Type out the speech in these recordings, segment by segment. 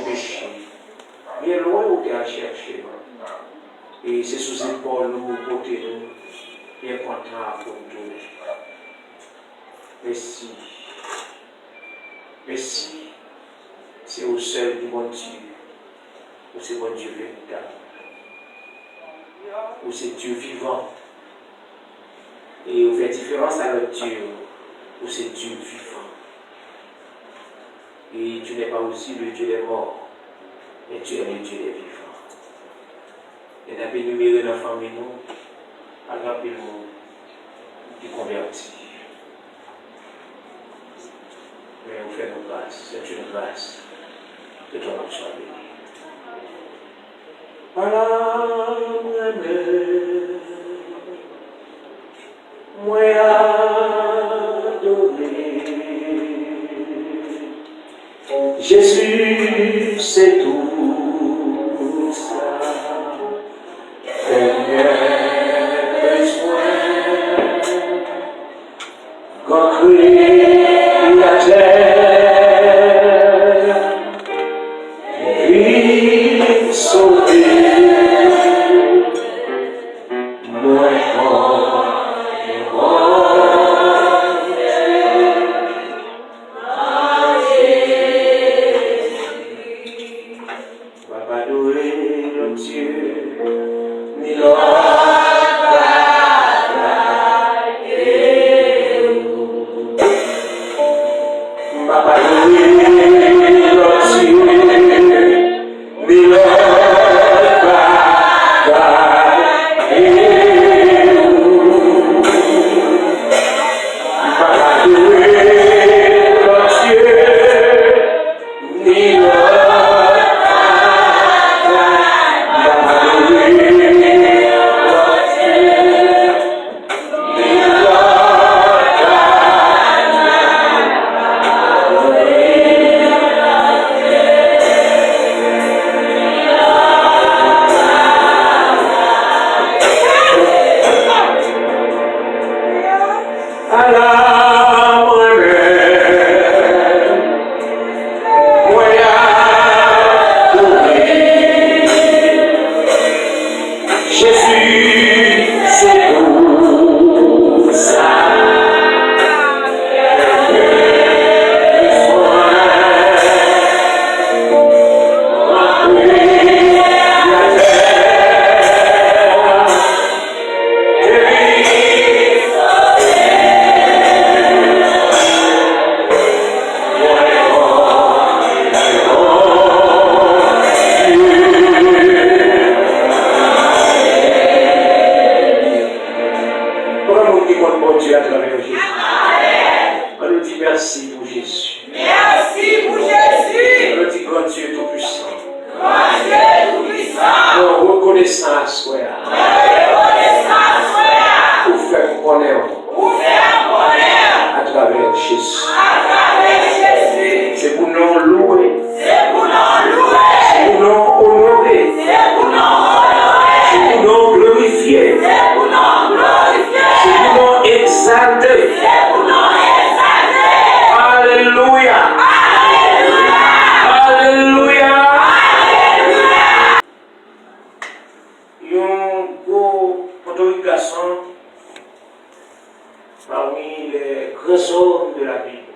péché. Bien loin où tu as cherché. Et c'est sous épaules nous, côté nous, bien content pour nous. Merci. Merci. C'est au seul du bon Dieu. Ou c'est mon Dieu véritable. Ou c'est Dieu vivant. Et on fait différence avec Dieu. Ou c'est Dieu vivant. Et tu n'es pas aussi le Dieu des morts. Mais tu es le Dieu des vivants. Et n'a pas énuméré dans la famille, nous, à grand monde qui convertit. Mais on fait nos grâces. C'est une grâce. Que ton nom soit béni. Moi adoré, Jésus, c'est tout ça. Construire la terre, vivre, sauver, moi Papa adoré le Dieu, ni parmi les grands hommes de la Bible.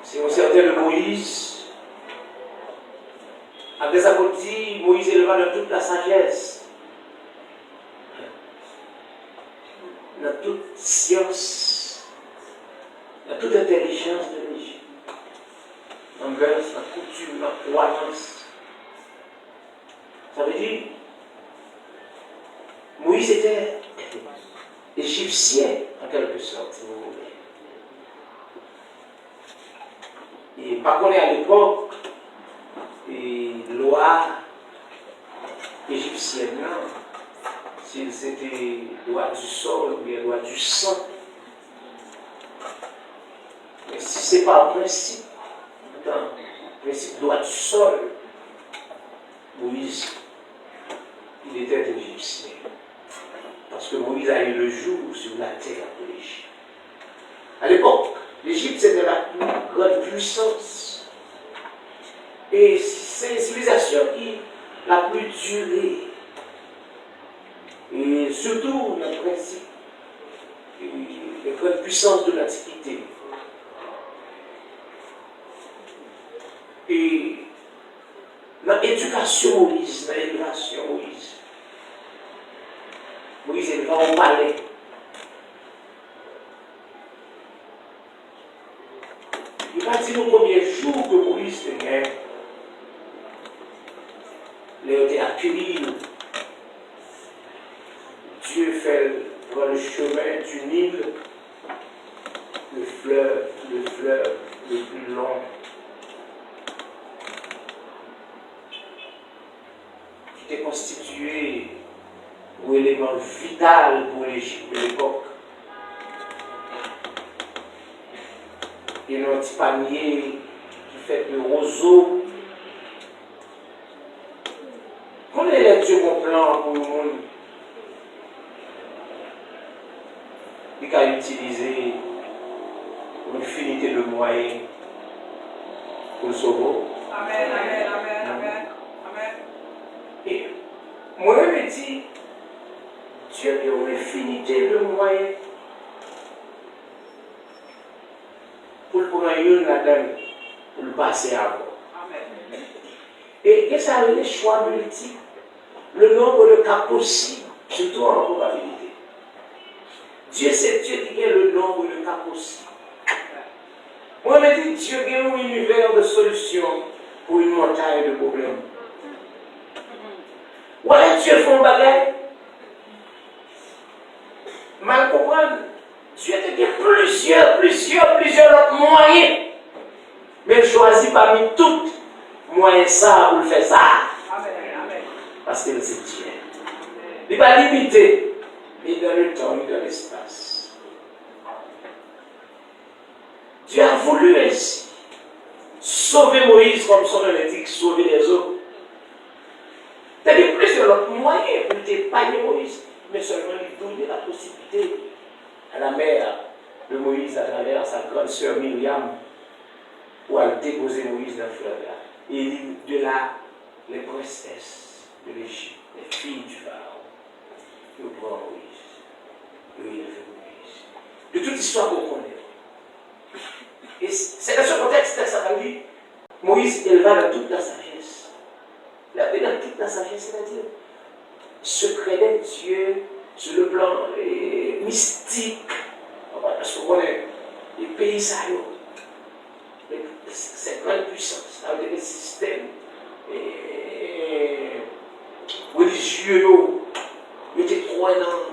C'est un certain Moïse. Après sa côté, Moïse éleva dans toute la sagesse, dans toute science, dans toute intelligence de l'Égypte, dans mœurs, dans coutume, dans croyance. Ça veut dire, Moïse était égyptien, en quelque sorte, si vous voulez. Et par contre, à l'époque, loi égyptienne, si c'était loi du sol ou bien loi du sang, mais si ce n'est pas un principe, principe loi du sol, Moïse, il était égyptien. Parce que Moïse a eu le jour sur la terre de l'Égypte. À l'époque, l'Égypte c'était la plus grande puissance Et c'est une civilisation qui la plus durée. Et surtout, le principe, les grandes puissances de l'Antiquité. Et dans l'éducation Moïse, dans l'élévation Moïse, Moïse est devant au palais. Il va dire au premier jour que Moïse tenait, les accueillis. Dieu fait dans le chemin du Nil, le fleuve le plus long. Qui était constitué pour élément vital pour l'Égypte de l'époque. Et un petit panier qui fait de roseau. Qu'on est les dieux qu'on plan pour le monde? Il a utilisé une infinité de moyens pour le sauver. Amen, amen, amen, amen, amen. Et moi-même, je dis, Dieu a une infinité de moyens pour le prendre une là-dedans, pour le passer à vous. Amen. Et ça a les choix multiples, le nombre de cas possibles, surtout en probabilité. Dieu, c'est Dieu qui a le nombre de cas possibles. Moi, je dis, Dieu a un univers de solutions pour une montagne de problèmes. Voilà, Dieu fait un bagage. Mal comprendre. Dieu a plusieurs autres moyens. Mais il choisit parmi tous moyens ça pour le faire ça. Amen, amen. Parce que c'est Dieu. Il n'est pas limité. Et dans le temps et dans l'espace. Dieu a voulu ainsi sauver Moïse comme son nom l'indique, sauver les autres. C'est-à-dire plusieurs autres moyens pour épargner Moïse, mais seulement lui donner la possibilité à la mère de Moïse à travers sa grande sœur Myriam pour aller déposer Moïse dans le fleuve là. Et de là, les princesses de l'Égypte, les filles du Pharaon, qui prend Moïse. De toute l'histoire qu'on connaît. Et c'est dans ce contexte que ça va dire Moïse éleva dans toute la sagesse. Il a vu dans toute la sagesse, c'est-à-dire secret de Dieu sur le plan mystique. Parce qu'on connaît les pays saillants, cette grande puissance, avec des systèmes religieux, ils étaient croyants.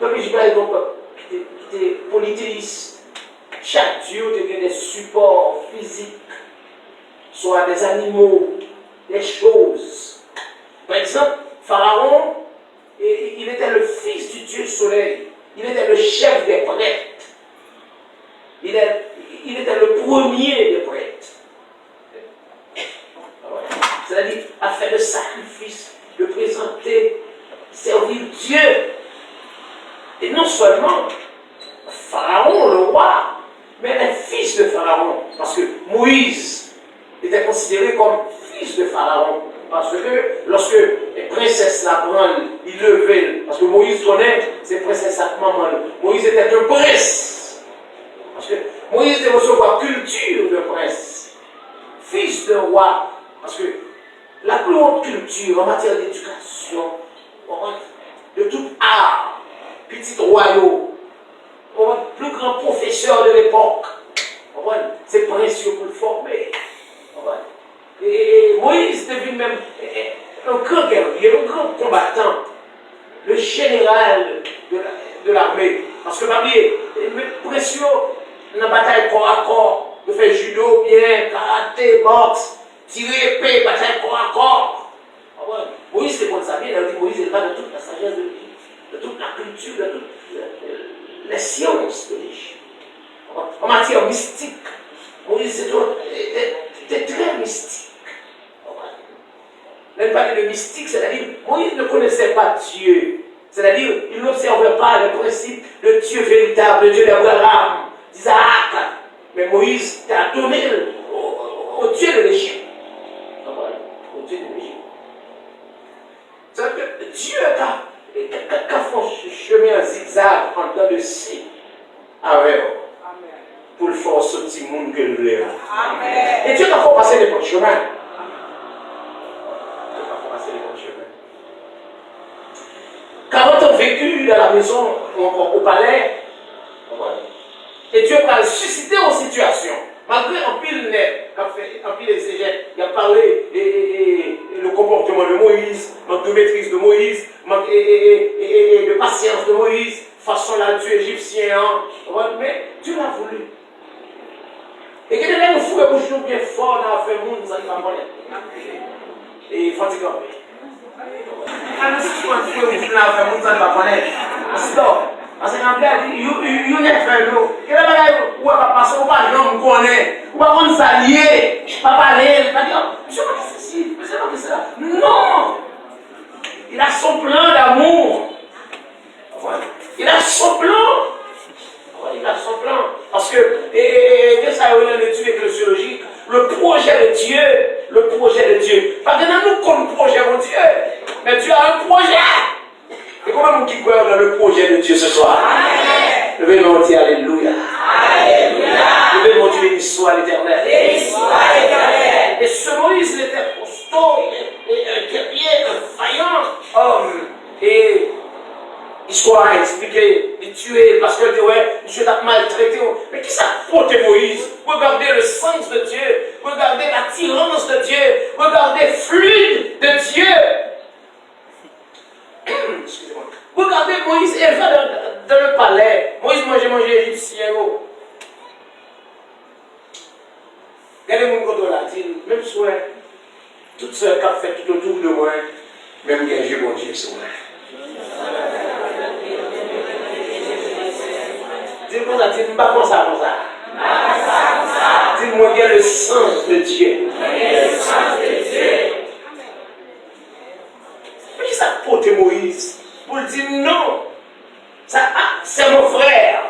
Comme je parle donc, qui était polythéiste, chaque dieu devient des supports physiques, soit des animaux, des choses. Par exemple, Pharaon, il était le fils du dieu soleil, il était le chef des prêtres, il était le premier des prêtres. C'est-à-dire, à faire le sacrifice, de présenter, servir Dieu. Et non seulement Pharaon, le roi, mais les fils de Pharaon. Parce que Moïse était considéré comme fils de Pharaon. Parce que lorsque les princesses la prennent, ils levaient. Parce que Moïse connaît ces princesses à maman. Moïse était un prince. Parce que Moïse devait recevoir culture de prince. Fils de roi. Parce que la plus haute culture en matière d'éducation, de tout art, petit royaume, plus grand professeur de l'époque, c'est précieux pour le former. Et Moïs devient même un grand guerrier, un grand combattant, le général de l'armée. Parce que parmi précieux dans la bataille corps à corps, de faire judo bien, karaté, boxe, tirer épée, bataille corps à corps. Moïse c'est comme ça bien, il a dit Moïse est pas de toute la sagesse de l'Égypte, de toute la culture, de toutes les sciences de l'Égypte. En matière mystique, Moïse était très mystique. Même parler de mystique, c'est-à-dire, Moïse ne connaissait pas Dieu. C'est-à-dire, il n'observait pas le principe de Dieu véritable, de Dieu d'Abraham, d'Isaac. Mais Moïse a donné au Dieu de l'Égypte. plaire. Amen. Et Dieu t'a fait passer les bons chemins. Dieu t'a fait passer les bons chemins. 40 ans vécu dans la maison, au palais, et Dieu va susciter aux situations. Malgré un pile net, un pile exégète, il a parlé et le comportement de Moïse, manque de maîtrise de Moïse, manque de patience de Moïse, façon la Dieu égyptien. Mais Dieu l'a voulu. Et que nous fouillons pour nous bien fort dans la fin du monde, ça ne va pas. Et fatigant. Quand nous fouillons pour nous dans la fin du monde, ça ne va pas. Parce que quand il y a un fait nous, il y a des choses qui ne passent pas, on ne connaît pas, on ne s'allie, pas parler, pas dire, monsieur, qu'est-ce que c'est ceci, monsieur, qu'est-ce que c'est ça? Non! Il a son plan d'amour. Il a son plan. Il a son plan. Parce que, et ça a une étude éclésiologique, le projet de Dieu. Parce que nous comme projet de Dieu, mais Dieu a un projet. Et comment nous qui croyons dans le projet de Dieu ce soir? Levez-nous dire Alléluia. Levez-nous dire béni soit l'Éternel. Et ce Moïse, il était costaud, un guerrier, un vaillant homme. Et l'histoire a expliqué, il tuait parce que Dieu t'a maltraité. Mais qui ça porte Moïse? Regardez le sens de Dieu, regardez l'attirance de Dieu, regardez le fluide de Dieu. Excusez-moi. Regardez Moïse élevé dans le palais. Moïse mangeait égyptien. Regardez mon côté là, même si toute ce qui a fait tout autour de moi, même que j'ai mangé sur moi. Dis-moi ça, dis-moi pas comme ça. Dis-moi qu'il y a le sens de Dieu. Mais qui ça porte Moïse pour dire non? Ça, c'est mon frère.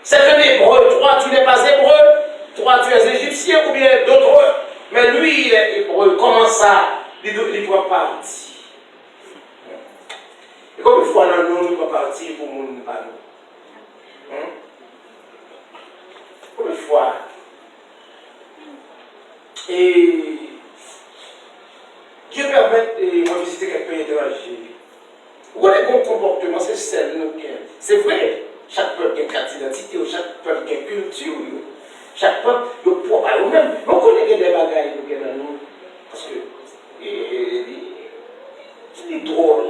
C'est un hébreu. Toi, tu n'es pas hébreu. Toi, tu es égyptien ou bien d'autres. Mais lui, il est hébreu. Comment ça? Il doit partir. Et combien de fois dans nous, il doit partir pour mon panneau? Combien de fois? Et Dieu permet de visiter quelques pays étrangers. Vous voyez bon comportement, c'est celle nous bien. C'est vrai, chaque peuple a une carte d'identité, chaque peuple a une culture, chaque peuple a un propre à eux-mêmes. Mais on connaît des bagages nous dans nous. Parce que c'est drôle.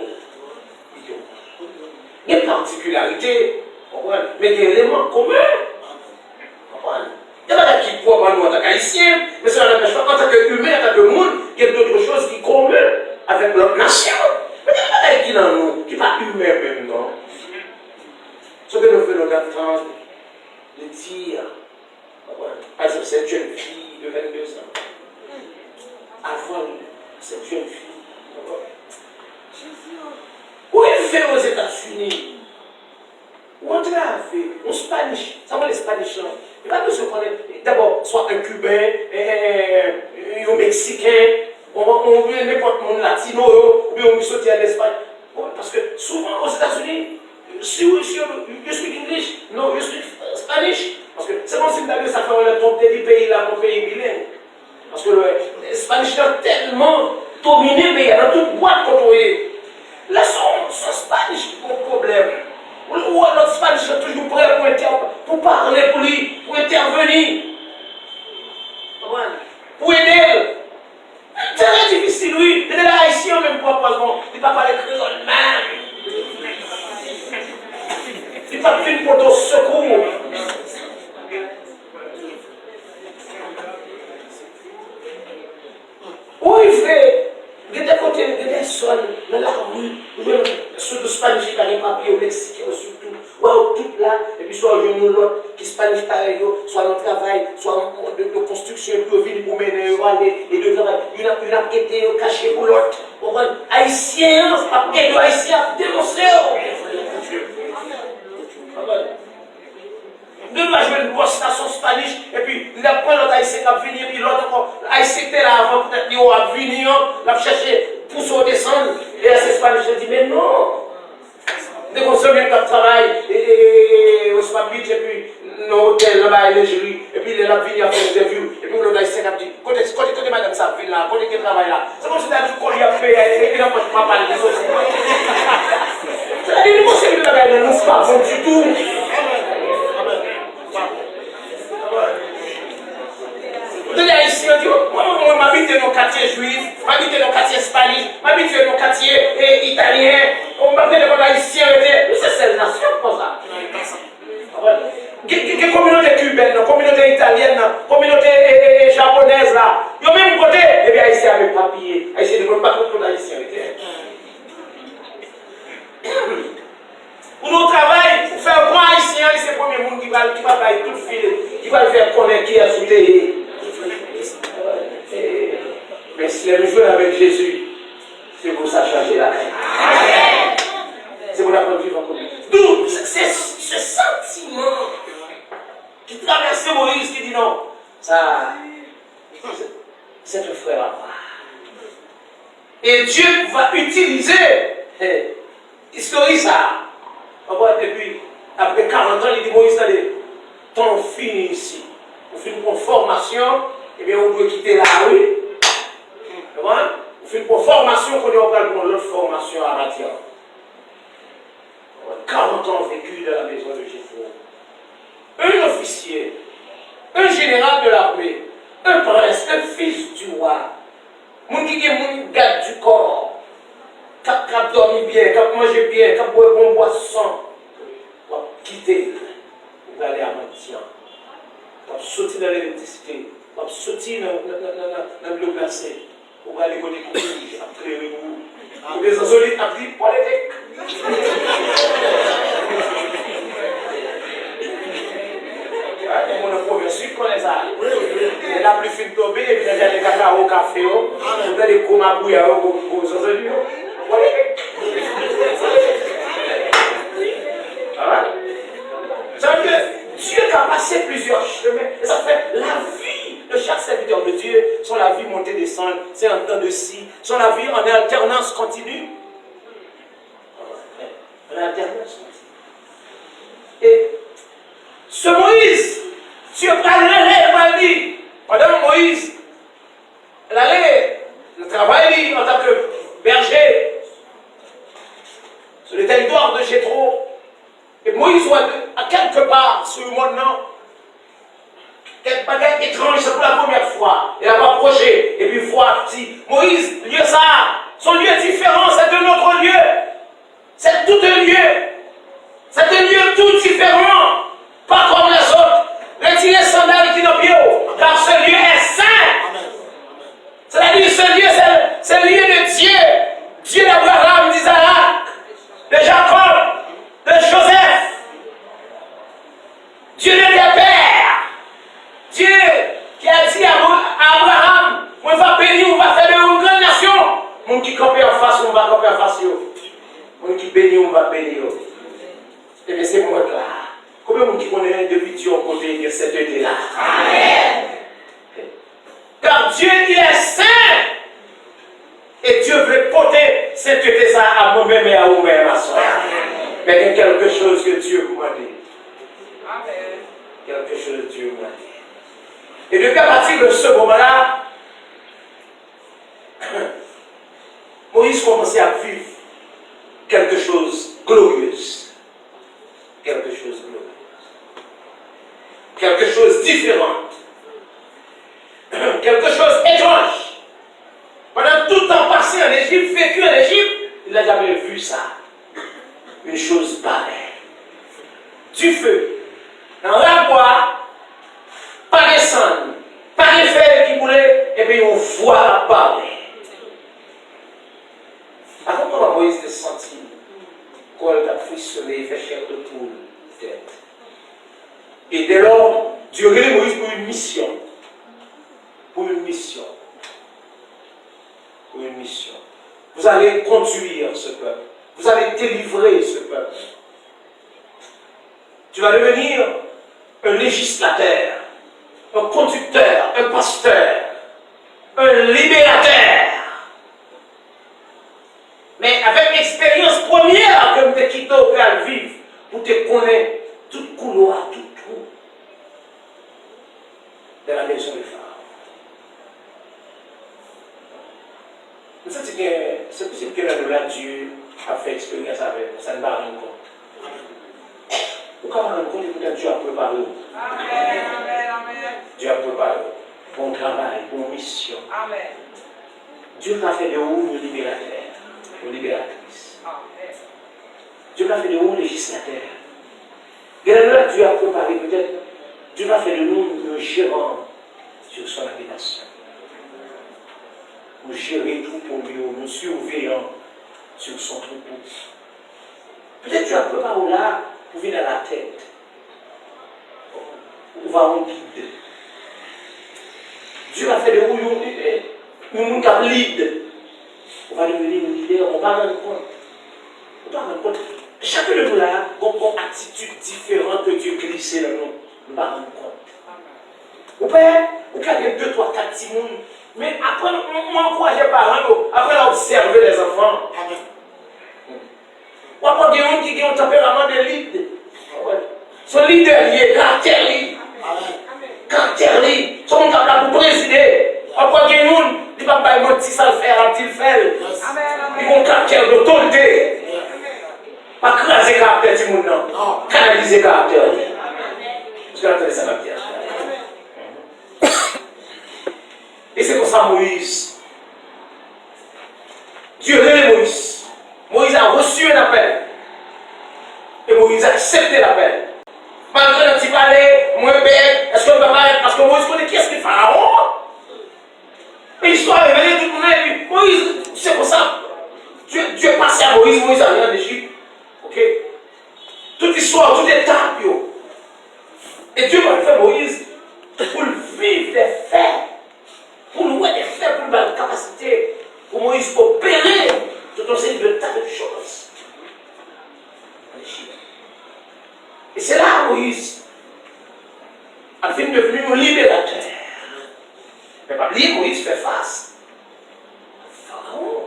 Il y a une particularité, mais il y a des éléments communs. Il y a des gens qui croient en nous en tant qu'haïtiens, mais ça n'empêche pas en tant qu'humain, en tant que monde, il y a d'autres choses qui sont communes avec notre nation. Mais il y a des gens qui dans nous, qui ne sont pas humains même, non. Ce que nous faisons d'entendre, de dire, par exemple, cette jeune fille de 22 ans, avant cette jeune fille, où elle fait aux États-Unis? Où on a fait un Spanish, ça va les Spanish là. Il n'y a pas besoin de connaître d'abord soit un Cubain, un Mexicain, ou bien n'importe monde latino, ou bien on saute à l'Espagne. Parce que souvent aux États-Unis, si you speak English, no, you speak Spanish. Parce que c'est comme si ça fait ton petit pays là, ton pays bilingue. Parce que le Spanish est tellement dominé, mais il y a dans toute boîte contrôlée. Là, son Spanish, mon problème. Ou notre Spanish est toujours prêt pour parler pour lui, pour intervenir. Pour aider. C'est très difficile, lui. Il est là, ici, même probablement. Il ne va pas parler créole même. Il ne va pas faire pour ton secours. Où il fait des côtés, des personnes dans la rue, surtout Spanish qui a des papiers au Mexique, surtout, ou tout là, et puis soit je nous l'autre qui Spanish pareil, soit dans le travail, soit de construction, puis au ville pour mener, aller, et de travail, une a été cachée pour l'autre. Haïtien, après le Haïtien a dénoncé. De nous jouer une grosse station Spanish, et puis il a pris l'autre Haïtien qui a venir, puis l'autre encore, Haïtien était là avant, peut-être qu'il a venir, il a cherché pour se descendre, et ces Spanish a dit, mais non! Dès qu'on se met dans le travail, et au Spanish, et puis, dans l'hôtel, là-bas, il est joli, et puis il a venu à a fait une interview, et puis l'autre haïtien a dit, côté madame Saville là, côté qui travaille là, c'est comme si tu as dit qu'on lui a payé, et n'a pas parlé des autres. C'est-à-dire, nous, c'est le nous, c'est pas bon du tout. Les haïtiens disent, moi, je m'habite dans le quartier juif, je m'habite dans le quartier espagnol, je m'habite dans le quartier italien, on m'habite dans le haïtien, c'est cette nation comme ça. Des communautés cubaines, des communautés italiennes, des communautés japonaises là, ils ont même côté, et bien haïtiens avec papier, haïtiens ne veulent pas contre haïtiens. Pour nos travail, pour faire un bon haïtien, c'est le premier monde qui va faire tout fil, qui va le faire connaître qui a sauté. Mais si les jouons avec Jésus, c'est pour ça changer la vie. C'est pour la bonne vivre en commun. D'où c'est ce sentiment qui traverse Moïse qui dit non, ça, c'est un frère à moi. Et Dieu va utiliser, historique ça. Et puis, après 40 ans, il dit Moïse, allez, ton fini ici. On fait une formation, et bien on doit quitter la rue. On fait une formation, qu'on doit prendre l'autre formation à matière. 40 ans vécu dans la maison de Jésus. Un officier, un général de l'armée, un prince, un fils du roi, mon qui est mon garde du corps, qui a dormi bien, qui a mangé bien, qui a boit bon boisson, pour quitter, pour aller à Maintien, pour sortir dans l'électricité, pour sortir dans le placé, pour aller côté couille, après le bout. Pour les insolites, après politique. Mon progressif connaît ça. Il a plus fini de tomber, et puis il y a des cacao au café, il y a des comabouilles aux insolites. Ça veut dire que Dieu a passé plusieurs chemins, et ça fait la vie de chaque serviteur de Dieu, sont la vie montée descendre, c'est un temps de scie, sont la vie en alternance continue. En alternance continue. Et ce Moïse, Dieu va dire, pendant Moïse, il allait travailler en tant que berger sur le territoire de Jéthro. Et Moïse voit à quelque part sur le monde, non, quelque bagage étrange, c'est pour la première fois. Il a approché, et puis voir, dit, Moïse, lieu ça, son lieu est différent, c'est un autre lieu. C'est tout un lieu. C'est un lieu tout différent. Pas comme les autres. Retirez les sandales qui n'ont pied haut, car ce lieu est saint. C'est-à-dire, ce lieu, c'est le lieu de Dieu. Dieu d'Abraham, d'Isaac, de Jacob, de Joseph. Dieu de tes pères. Dieu qui a dit à Abraham, on va bénir, on va faire de une grande nation. Mon qui campe en face, on va camper en face. Mon qui bénit, on va bénir. Et bien c'est moi là. Combien de gens qui connaissent depuis Dieu au côté de cette idée-là? Amen. Car Dieu, il est saint. Et Dieu veut porter cette idée à moi-même et à vous-même, ma soeur. Mais il y a quelque chose que Dieu m'a dit. Amen. Quelque chose que Dieu m'a dit. Et depuis à partir de ce moment-là, Moïse commençait à vivre quelque chose de glorieux. Quelque chose de glorieux. Quelque chose de différent. Quelque chose d'étrange. Pendant tout le temps passé en Égypte, vécu en Égypte, il n'a jamais vu ça. Une chose pareille. Du feu, dans la bois, pas de sang, pas de fer qui boulait, et puis on voit la parler. À comment Moïse s'est senti quand il a frissonné et fait chair de poule tête. Et dès lors, Dieu a révélé Moïse pour une mission. Pour une mission. Pour une mission. Vous allez conduire ce peuple. Vous allez délivrer ce peuple. Tu vas devenir un législateur, un conducteur, un pasteur, un libérateur. Mais avec l'expérience première que tu as quitté au Père vivre, pour te connaître tout couloir, tout trou de la maison de Pharaon. C'est possible que là, Dieu a fait expérience avec nous, ça ne va pas rendre compte. Pourquoi rendre compte que Dieu a préparé nous? Amen, amen, amen. Dieu a préparé bon travail, bonne mission. Amen. Dieu a fait de vous une libérateur, une libératrice. Amen. Dieu a fait de nous législateur. Là, Dieu a préparé peut-être, Dieu a fait de nous un gérant sur son habitation. Nous gérer tout pour lui, nous surveillant sur son troupeau. Peut-être Dieu a préparé là pour venir à la tête. On va en guide. Dieu a fait de nous un lead. On va devenir un leader, on va rendre compte. On va rendre compte. Chacun de nous là a une attitude différente que Dieu glisse dans nous. On va rendre compte. Ou père, ou qu'il y a 2, 3, 4 petits monde. Mais après, m'encourager les parents, après observer les enfants. Ou après, il y a des gens qui ont un tempérament de lead. Son leader, il est caractère. Caractère, son monde capable pour présider. Après, il y a des gens qui ne peuvent pas mentir, ça le faire, il fait. Ils ont un caractère d'autorité. Pas craser le caractère du monde, non. Canaliser le caractère. Je vais entendre ça comme ça. Et c'est pour ça Moïse. Dieu relève Moïse. Moïse a reçu un appel. Et Moïse a accepté l'appel. Malgré le petit palais, moins bête, est-ce qu'on va pas être. Parce que Moïse connaît qui est-ce qu'il Pharaon. Et l'histoire est révélée, tout le monde a dit Moïse, c'est pour ça. Dieu est passé à Moïse, Moïse a rien en Égypte. Ok? Toute l'histoire, toute étape. Et Dieu va faire Moïse pour le vivre des faits. Pour nous des faits, pour la capacité, pour Moïse opérer tout un série de tas de choses. Et c'est là Moïse a fini devenu un libérateur. Mais pas oublier, Moïse fait face à Pharaon.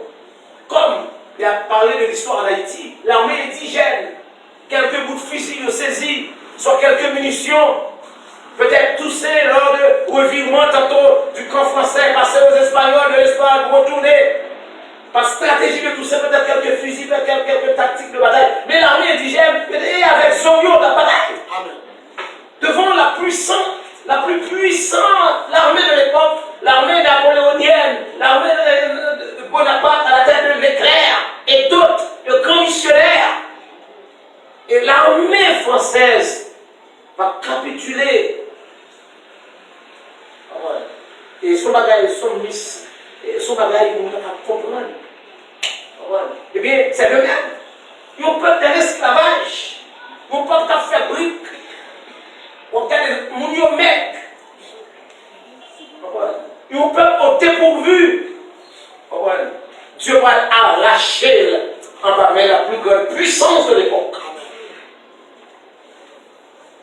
Comme il a parlé de l'histoire en Haïti, l'armée indigène, quelques bouts de fusil saisis, soit quelques munitions. Peut-être toussé lors de revirement tantôt du camp français, passer aux Espagnols, de l'Espagne, retourner. Par stratégie de tousser, peut-être quelques fusils, peut-être quelques tactiques de bataille. Mais l'armée indigène, et avec Zorio de la bataille. Amen. Devant la plus puissante, l'armée de l'époque, l'armée napoléonienne, l'armée de Bonaparte à la tête de Leclerc et d'autres, de grands missionnaires. Et l'armée française va capituler. Et son bagage, son bagage, nous ne pouvons pas comprendre. Eh bien, c'est le même. Ils ont peur de l'esclavage. Ils ont peur de fabrique. On regarde mon mec. Ils ont peur de dépourvu. Dieu va arracher en bas, mais la plus grande puissance de l'époque.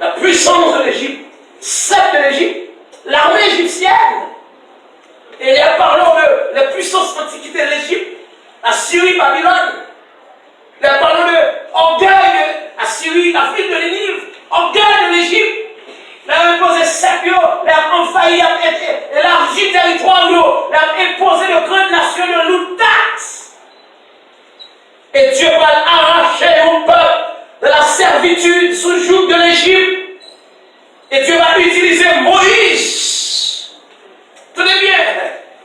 La puissance de l'Égypte, celle de l'Égypte, l'armée égyptienne. Et là, parlons de la puissance antiquité de l'Égypte, Assyrie, Babylone. Là, parlons de l'orgueil de Assyrie, la ville de Nénive, orgueil de l'Égypte. Là, on a imposé Sépio, là, on a envahi, élargi le territoire, là, on a imposé de grandes nations de l'outax. Et Dieu va arracher au peuple de la servitude sous le joug de l'Égypte. Et Dieu va utiliser Moïse. Tenez bien,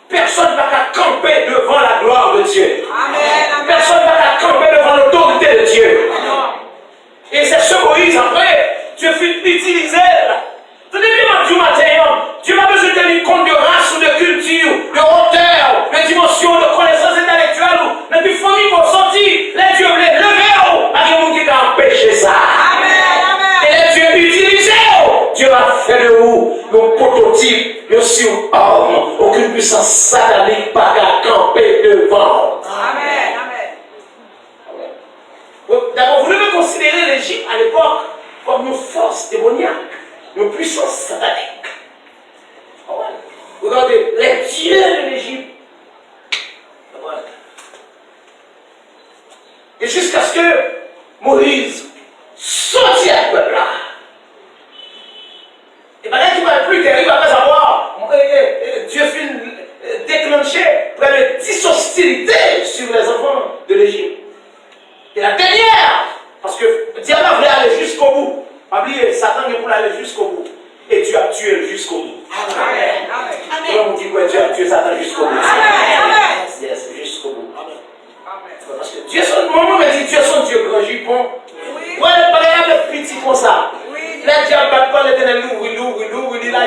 personne ne va camper devant la gloire de Dieu. Amen. Personne ne va camper devant l'autorité de Dieu. Amen. Et c'est ce Moïse, après, Dieu fut utilisé. Tenez bien, du matin, Dieu n'a pas besoin de tenir compte de race ou de culture, de hauteur, de dimension, de connaissance intellectuelle, mais du famille pour sortir. Les dieux voulaient lever, à des gens qui ont empêché ça. Amen. Et les dieux utilisés, Dieu a fait de vous un prototype, un surhomme, aucune puissance satanique pas qu'à camper devant. Amen. D'abord, vous devez considérer l'Égypte à l'époque comme une force démoniaque, une puissance satanique. Regardez, les dieux de l'Égypte. Et jusqu'à ce que Moïse sortit à ce peuple-là. Et maintenant qu'il va être plus terrible après avoir tuer Satan jusqu'au bout. Amen. Yes, jusqu'au bout. Parce que Dieu son moment, mais Dieu son Dieu grand jupon. Oui. Ouais, le bagage avec petit comme ça. Oui. Le diable bat pas l'éternel, l'ouvre, il a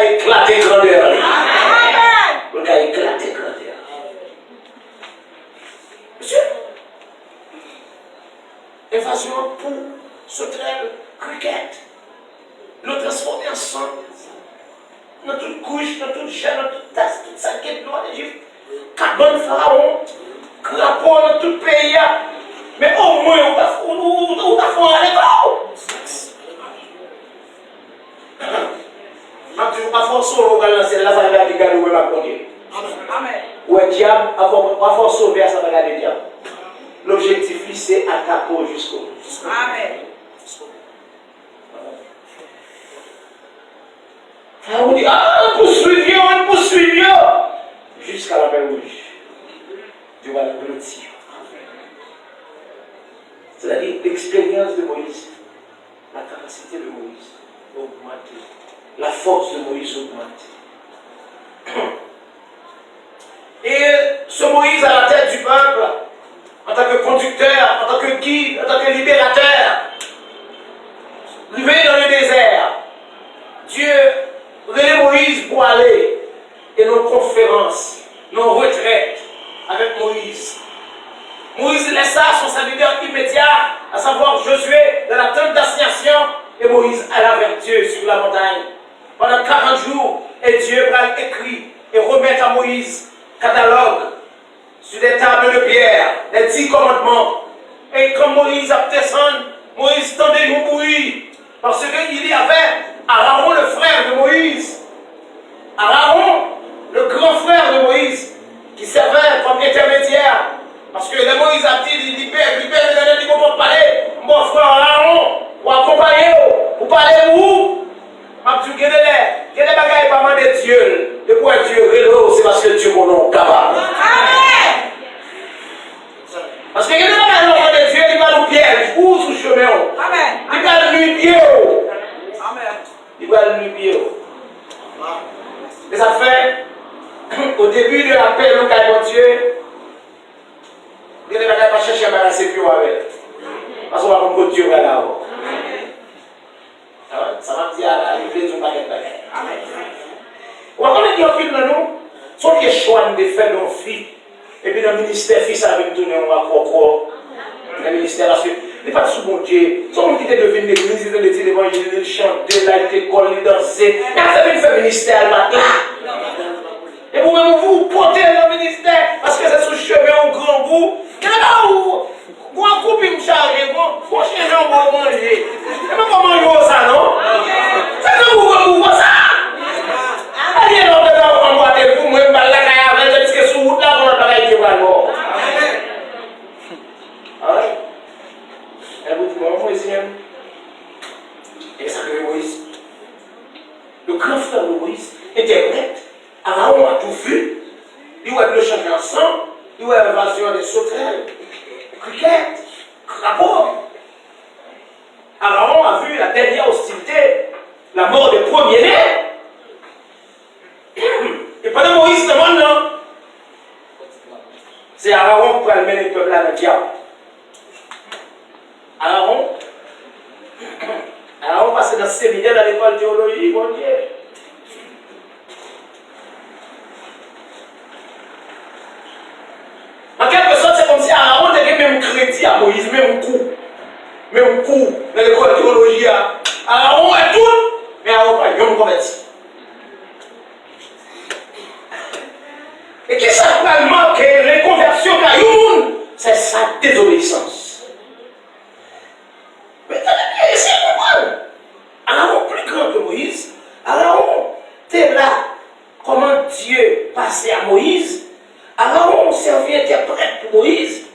éclaté grandeur. Amen. Il a éclaté grandeur. Monsieur, invasion pour sauterelle, cricket, le transformer en sang. Dans toute couche, dans toute chair, dans toute tasse, toute ça qui est noire d'Égypte. Carbone pharaon, crapaud dans tout pays. Mais au moins, on t'a fait à l'école. Je ne pas forcer au lancer là, ça va être égal ou pas conduire. Amen. Ou un diable, pas forcer sauver, ça va regarder le diable. L'objectif, c'est attaquer jusqu'au bout. Amen. On dit, on poursuit, jusqu'à la mer rouge. Dieu va l'engloutir. C'est-à-dire l'expérience de Moïse, la capacité de Moïse augmente, la force de Moïse augmente. Et ce Moïse à la tête du peuple, en tant que conducteur, en tant que guide, en tant que libérateur, levé dans le désert, Dieu relève Moïse pour aller et nos conférences, nos retraites avec Moïse. Moïse laissa son serviteur immédiat, à savoir Josué, dans la tente d'assignation, et Moïse alla vers Dieu sur la montagne. Pendant 40 jours, et Dieu va écrire et remettre à Moïse catalogue sur des tables de pierre, les 10 commandements. Et quand Moïse a descendu, Moïse tendait une bruit, parce qu'il y avait Aaron, le frère de Moïse. Aaron, le grand frère de Moïse, qui servait comme intermédiaire. Parce que le Moïse a dit, il libère, il dit, pour parler, mon frère Aaron, pour accompagner, pour parler où? Je dis, quel est le bagage pas mal de Dieu? Et pour Dieu, c'est parce que Dieu est capable. Amen. Parce que quel est le bagage de Dieu, il va nous piéger, ou sous le chemin. Amen. Il va nous piéger. Amen. Il va nous piéger. Et ça fait, au début de la paix, le cas de Dieu, il ne va pas chercher à balancer plus avec. Parce qu'on va comprendre Dieu là-haut. Ça va dire à l'église ou pas de bagaille. On va connaître un film dans nous, soit qu'il y a choix de faire nos filles, et puis dans le ministère, fils avec nous, on va croire. Dans le ministère, parce que il n'est pas sous mon Dieu. Son qui était devenu l'église, il était l'évangile, il chantait, il était école, il dansait. Mais ça veut faire ministère là. Et vous-même, vous portez le ministère, parce que c'est sous chemin au grand bout. Vous en coupez une charge, vous changez un bon manger. Et même comment manger ça, non? C'est que vous ça. Allez, non, on va boire vous, moi, je vais la parce que sous route là, on va pas aller voir. Ah ouais? Et vous dites, moi, ici, et ça que Moïse. Le grand frère de Moïse interprète. Aaron a tout vu. Il va le changer ensemble. Il va l'invasion des sauterelles, cricket, crapaud. Aaron a vu la dernière hostilité, la mort des premiers-nés. Et pendant Moïse demande, non, c'est Aaron pour amener le peuple à la diable. Aaron passait dans le séminaire dans l'école de théologie, mon Dieu. En quelque sorte, c'est comme si Aaron avait même crédit à Moïse, même coup dans l'école de théologie. Aaron est tout, mais Aaron pas de converti. Et qui ça va marquer les conversions d'Ayoun? C'est sa désobéissance. Mais t'as essayé de comprendre. Aaron plus grand que Moïse. Aaron, t'es là. Comment Dieu passait à Moïse? Aaron servait interprète pour Moïse.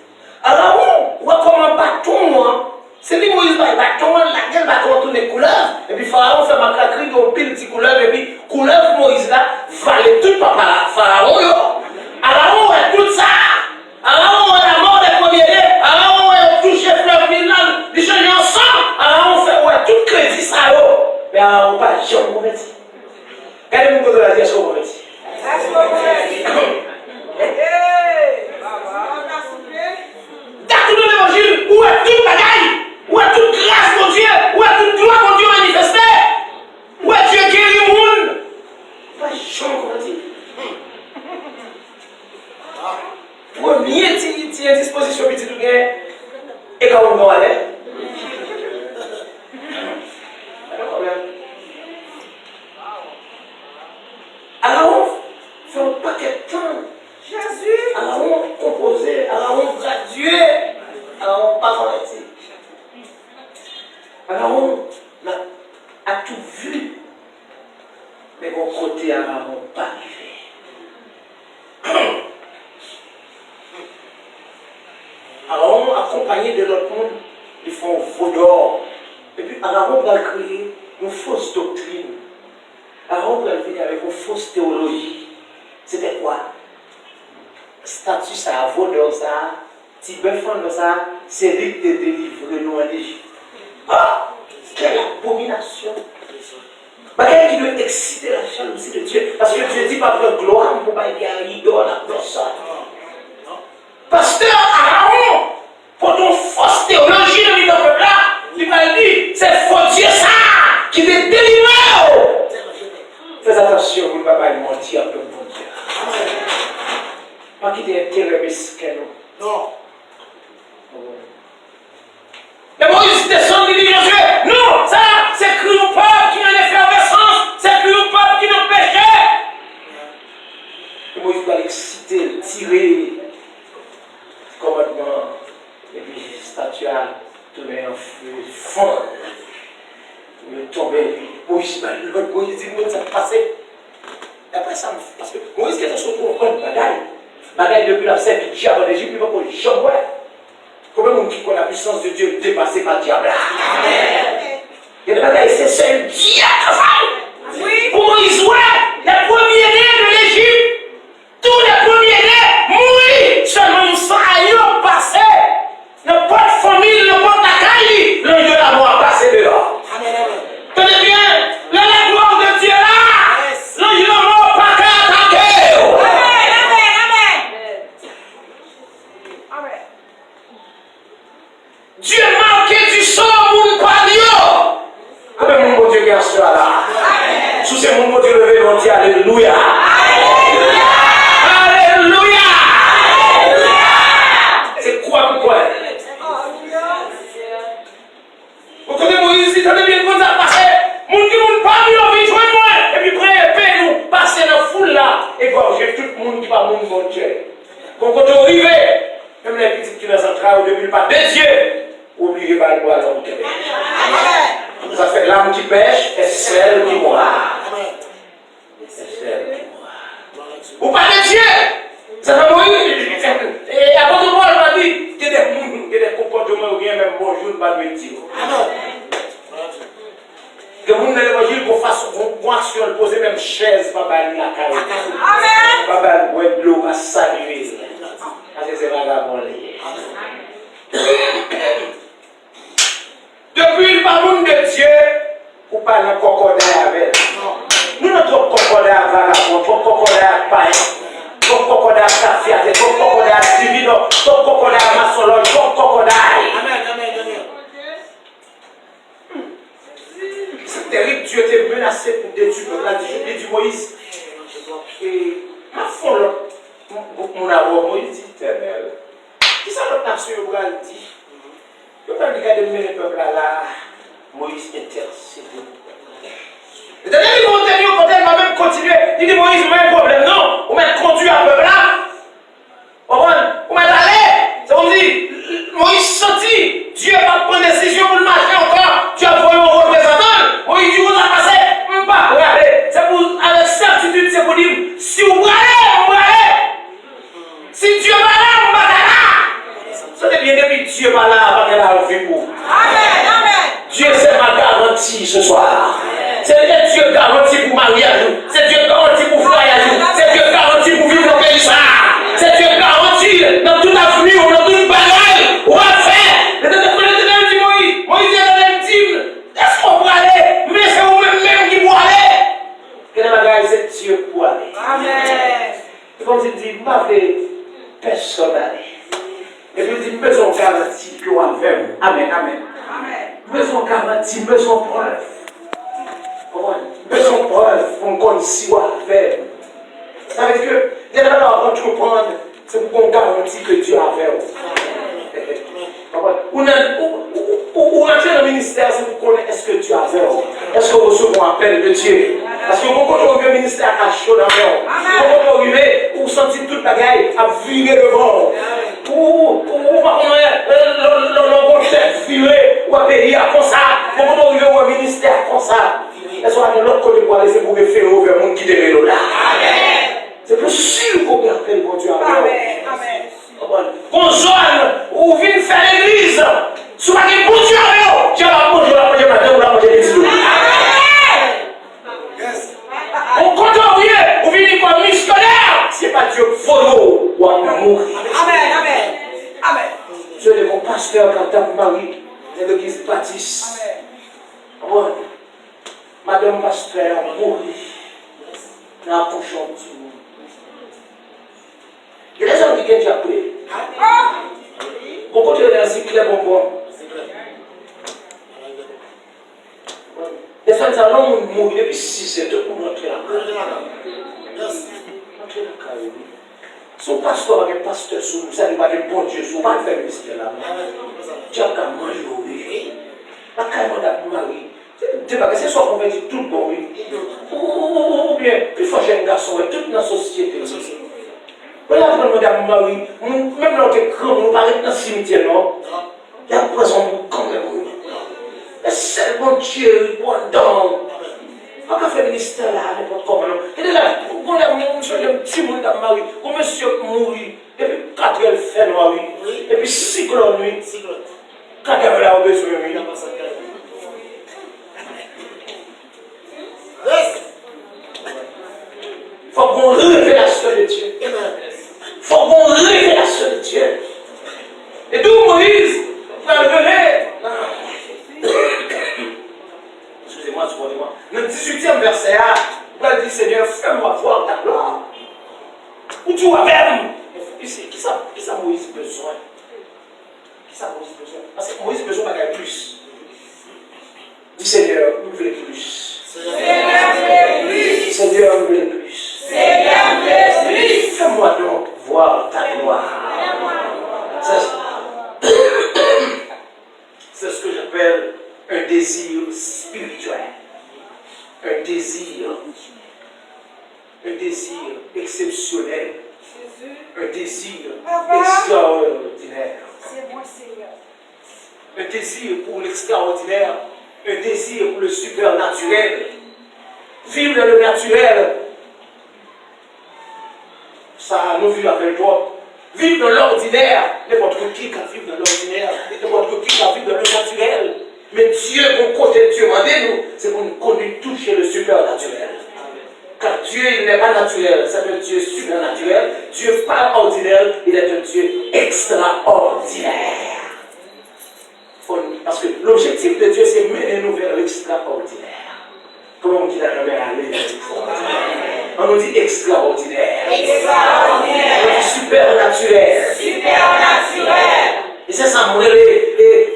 Aaron, voit comment bâton, c'est lui Moïse, bâton, la gueule bâton tourne les couleurs. Et puis Pharaon fait ma craquerie, il pile petit couleur, et puis couleur Moïse là, valait tout papa Pharaon. Aaron est tout ça. Aaron est la mort des premiers-nés. Aaron est touché fleur Milan, les gens ensemble. Aaron fait ouais, tout crédit ça. Mais Aaron pas jamais converti. Regardez-vous de la diaspora converti. Dans tout l'évangile, où est toute bagaille? Où est toute grâce, mon Dieu? Où est toute gloire, mon Dieu manifestée? Où est Dieu guéri le monde? Pas Jean qu'on dit. Premier, tu as disposition petit tout gain. Et quand on va aller? Pas de problème. Alors, on fait un paquet de temps. Jésus. Alors, on composait, alors on graduait, alors on parlait. Alors, on a tout vu. Mais mon côté, alors on pas arrivé. Alors, on accompagné de l'autre monde, ils font vaudor. Et puis, alors on va créer une fausse doctrine. Alors, on va venir avec une fausse théologie. C'était quoi? Statut ça, vaudor ça, Tibet dans ça, c'est lui qui te délivre nous en Égypte. Ah! Quelle abomination! Quelqu'un qui doit exciter la jalousie de Dieu. Parce que Dieu dit pas de gloire pour pas y aller idole à personne. Pasteur Aaron, pour ton fausse théologie de l'île de peuple là, il m'a dit, c'est faux Dieu ça qui te délivre. Fais attention, vous ne pouvez pas mentir à ton bon Dieu. Pas qu'il y ait intérêt mesquin. Non. Mais Moïse descend et dit Josué, non, ça, c'est cru au peuple qui en effervescence, c'est cru au peuple qui nous péchait. Et Moïse doit l'exciter, tirer le commandement, et puis statue a tourné en feu, fond. Il est tombé, et puis Moïse dit, Moïse, ça a passé. Et après ça, parce que Moïse qui était sur le point de bagaille depuis la serre du diable en Égypte, il va pour le jambon. Comment on dit que la puissance de Dieu est dépassée par le diable? Il y a des bagailles, c'est le diable. Oui. Pour Moïse, les premiers-nés de l'Égypte, tous les premiers-nés mourir. Seulement nous sommes passés. Nos pas de famille, nos pas de tacaille, l'ange de la mort a passé dehors. Tenez bien, la gloire de Dieu là, l'ange de la mort pas qu'à attaquer. Dieu marqué du sang, mon pario. Comment mon bon Dieu garde cela là? Sous ces mon bon Dieu levé, on dit Alléluia. Alléluia. Alléluia. C'est quoi pourquoi? Vous connaissez Moïse, il tenait bien qu'on a passé. Mon qui mon pario, vite joindre moi. Et puis près, nous passer dans la foule là. Et gorger tout le monde qui va mon bon Dieu. Quand on est arrivé, même les petites qui nous entraient au début, pas des yeux. Oubliez pas le bois dans le terrain. Ça fait l'âme qui pêche et celle qui mourra. C'est celle qui mourra. Ou pas de Dieu. Ça fait mourir. Et avant de moi, il m'a dit qu'il y a des comportements où il y a même bonjour, pas de dire. Que vous n'avez pas dit qu'on fasse une action, poser même chaise, pas bailler la carrière. Amen. Pas bailler de l'eau, pas saluer. C'est vagabond. Depuis le parole de Dieu, vous parlez de cocodé avec. Nous ne sommes pas cocodé à vagabond, nous sommes cocodé à pain, nous sommes cocodé à café, nous sommes cocodé à divino, nous sommes cocodé à maçonnerie, nous sommes cocodé. Amen, amen, amen. C'est terrible, Dieu était menacé pour détruire la vie du Moïse. Et ma folle, mon amour, Moïse dit, éternel, qui ça notre nation dit? Je ne peux pas regarder le peuple là, Moïse intercède. Et d'ailleurs, ils vont tenir au côté, il va même continuer. Il dit Moïse, vous avez un problème. Non, vous m'avez conduit un peuple là. Vous m'avez allé. Ça veut dire, Moïse sentit, Dieu va prendre décision pour le marcher encore. Dieu a pris un représentant. Moïse dit, vous avez passé, je ne peux pas regarder. C'est pour, avec certitude, c'est pour dire, si vous allez, vous allez. Si Dieu va là, vous allez là. C'est bien depuis Dieu va là avant qu'elle a vu pour. Amen, amen. Dieu c'est ma garantie ce soir. C'est Dieu garantie pour mariage. C'est Dieu garantie pour voyage. C'est Dieu garantie pour vivre dans le pays. C'est Dieu garantie dans toute avenue, dans toute bagaille. On va faire. L'éternel dit Moïse. Moïse est dit, est-ce qu'on peut aller? Mais c'est vous-même qui pour aller. Quelle bagaille c'est Dieu pour aller. Amen. Comme il dit, pas de personnel. Et puis il dit, besoin de garantie que vous avez. Amen, amen. Besoin de garantie, besoin de preuve. Besoin de preuve pour qu'on connaisse si vous avez. Ça veut dire que, dès lors, quand tu comprends, c'est pour qu'on garantit que Dieu a fait. Ou entrer dans le ministère, c'est pour connaître est-ce que Dieu a fait. Est-ce que vous recevez un appel de Dieu? Parce que quand on arrive au ministère à chaud dans le monde, quand on arrive, vous sentez toute la gaille à virer le vent. Ou l'on tête virée, ou à payer comme ça. Quand on arrive au ministère comme ça, est-ce qu'on a de l'autre côté pour aller, c'est pour faire vers le monde qui est là. C'est plus sûr qu'on peut appeler mon Dieu à Amen. Qu'on zone où vient faire l'église, soit qu'il y ait bon Dieu à Dieu va manger la matin ou la manger l'église. On compte rien, on vient comme missionnaire, c'est pas Dieu volo ou à mourir. Amen. Je suis mon pasteur quand Marie de l'église baptiste. Madame pasteur a mouru dans la pochon du monde. Il y a des gens qui viennent déjà prier. On continue dans un cycle bonbon. Les femmes allons mourir depuis 6 heures pour rentrer là. Son pasteur avec un pasteur sous nous, ça n'est pas un bon Dieu, sous pas faire ministère là. Tu as qu'à manger au riz. Pas qu'à manger à Marie. Tu vas que c'est soit converti tout le bon, oui. Ou bien, plus fort jeune garçon, toute la société. Voilà, madame Marie, même dans tes grands, nous paraît dans le cimetière, non? Il y a un poison quand même. Le seul bon Dieu, bon don. Pas qu'à faire ministère là, n'importe comment, non? Et là, on a un petit monde dans Marie, où monsieur mourit, et puis 4 heures fait noir, oui. Et puis 6 heures nuit. 4 heures là, au besoin, oui. Il faut qu'on révélation de Dieu. Il faut qu'on révélation de Dieu. Et d'où Moïse va lever. Excusez-moi, excusez-moi. Dans le 18e verset, il va dire Seigneur, fais-moi voir ta gloire. Où tu vas même. Qui ça Moïse besoin? Qui ça Moïse besoin? Parce que Moïse besoin de plus. Dis Seigneur, nous voulons plus. Seigneur, nous voulons plus. Fais-moi donc voir ta gloire. C'est ce que j'appelle un désir spirituel. Un désir exceptionnel. Un désir extraordinaire. Un désir pour l'extraordinaire. Un désir pour le supernaturel. Vivre dans le naturel. Ça nous vit avec toi. Vivre dans l'ordinaire. N'importe qui qui vivre dans l'ordinaire. N'importe qui qui vivre dans le naturel. Mais Dieu, mon côté Dieu, nous, c'est pour nous conduire tout chez le supernaturel. Car Dieu, il n'est pas naturel. C'est un Dieu supernaturel. Dieu pas ordinaire. Il est un Dieu extraordinaire. Parce que l'objectif de Dieu, c'est mener nous vers l'extraordinaire. Comment on dit la jamais aller? On nous dit extraordinaire. On nous dit supernaturel. Et c'est ça,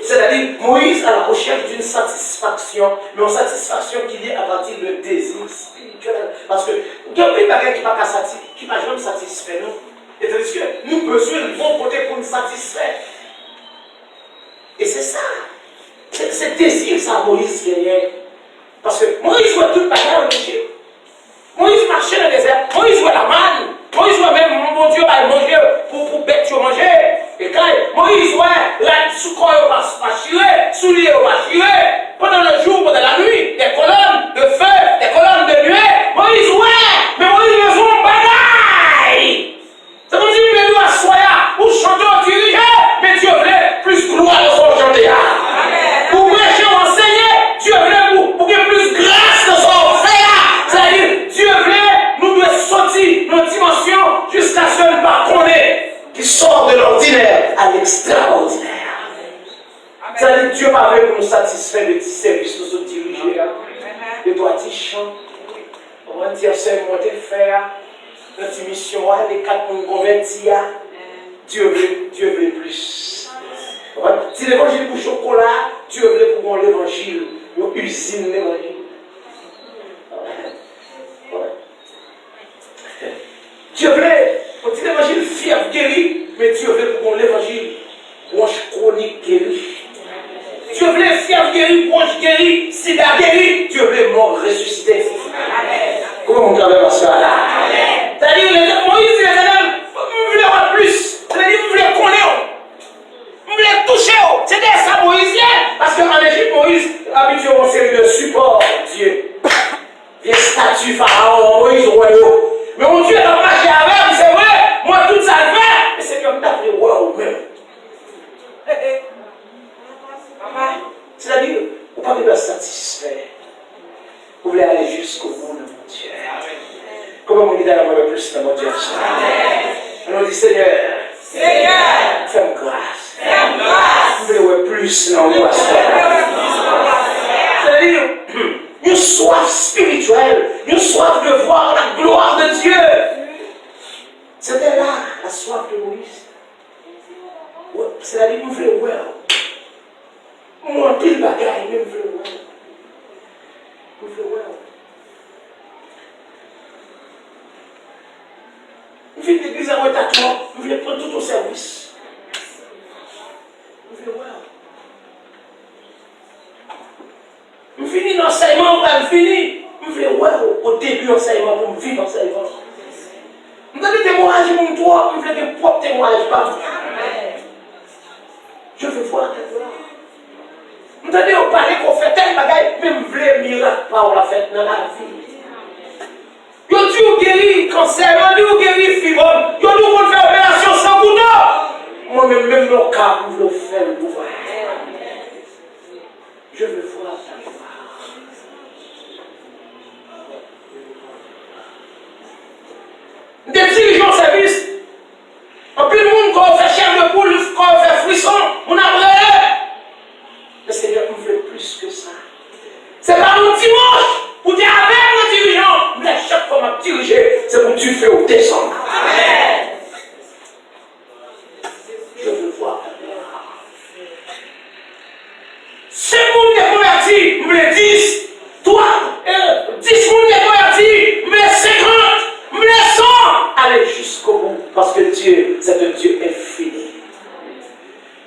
c'est-à-dire Moïse à la recherche d'une satisfaction, mais une satisfaction qui est à partir de désir spirituel. Parce que il y a des bagages qui ne va jamais satisfaire nous. Et tandis que nous besoin de bon côté pour nous satisfaire. Et c'est ça. C'est désir, ça, Moïse qui est. Parce que Moïse voit toute bagarre en Égypte. Moïse marchait dans le désert. Moïse voit la manne. Moïse voit même mon Dieu va manger pour bête manger. Et quand Moïse voit la sous-corps va chirer, soulier va chirer. Pendant le jour, pendant la nuit, des colonnes de feu, des colonnes de nuée. Moïse voit. Mais Moïse ne voit pas bagaille. Ça veut dire que nous assoyons ou chantons diriger. Mais Dieu voulait plus gloire de son chanter. Pour prêcher ou enseigner, Dieu voulait pour qu'il y ait plus grâce de son faire. C'est-à-dire, Dieu voulait nous sortir nos dimensions jusqu'à ce que nous connaître qui sort de l'ordinaire à l'extraordinaire. C'est-à-dire, Dieu va avec nous satisfaire de petits services nous sommes dirigés. De toi, tu chantes. On va dire, c'est moi, tu faire. notre mission, les 4 mondes convertis, Dieu veut plus. Si l'évangile pour chocolat, Dieu veut pour l'évangile, une usine l'évangile. Dieu voulait, on dit l'évangile fier guéri, mais Dieu veut pour l'évangile, branche chronique guéri. Dieu voulait fier guéri, branche guéri, sida guéri, Dieu voulait mort ressuscité. Comment on travaille par ça là? C'est-à-dire, Moïse, les élèves, vous voulez avoir plus. C'est-à-dire, vous voulez connaître. Vous voulez toucher. C'était ça, Moïsien. Parce qu'en Égypte, Moïse, habituellement, c'est le support Dieu. Les statues, Pharaon, Moïse, royaume. Mais mon Dieu a marché avec, c'est vrai, moi tout ça le fait, mais c'est comme t'as pris roi ou même. C'est-à-dire, vous ne pouvez pas satisfaire. Vous voulez aller jusqu'au bout de mon Dieu. Comment vous dites à la main plus de mon Dieu? On dit Seigneur, fais-moi grâce. Vous voulez voir plus dans moi. C'est-à-dire, une soif spirituelle, une soif de voir la gloire de Dieu. C'était là la soif de Moïse. C'est-à-dire, vous voulez voir. Moi, pile bagaille, mais vous voulez voir. Vous voulez voir. Vous venez d'église à rotation, vous voulez prendre tout au service. Vous voulez voir. Vous finissez l'enseignement, vous finissez. Vous voulez voir au début l'enseignement pour me vivre l'enseignement. Vous avez des témoignages pour toi, vous voulez des propres témoignages par vous. Je veux voir ta gloire. Vous avez parlé qu'on fait tel bagaille, mais vous voulez miracle par la fête dans la vie. Vous dit vous guérir cancer, vous dit vous guérir fibrome, vous dit vous faire opération sans couteau. Moi-même, dans le cas, vous voulez faire le pouvoir. Je veux voir ta gloire. Des dirigeants service. En plus, le monde, quand on fait chair de poule, quand on fait frisson, on a vrai. Le Seigneur nous veut plus que ça. C'est pas un dimanche pour dire avec le dirigeant, mais chaque fois que je dirige, c'est pour que tu fais au descendre. Amen. Je veux voir ta gloire. Ce monde est converti, vous voulez 10, toi, 10 monde est converti, vous voulez 50, vous voulez 100. Allez jusqu'au bout, parce que Dieu, c'est un Dieu infini.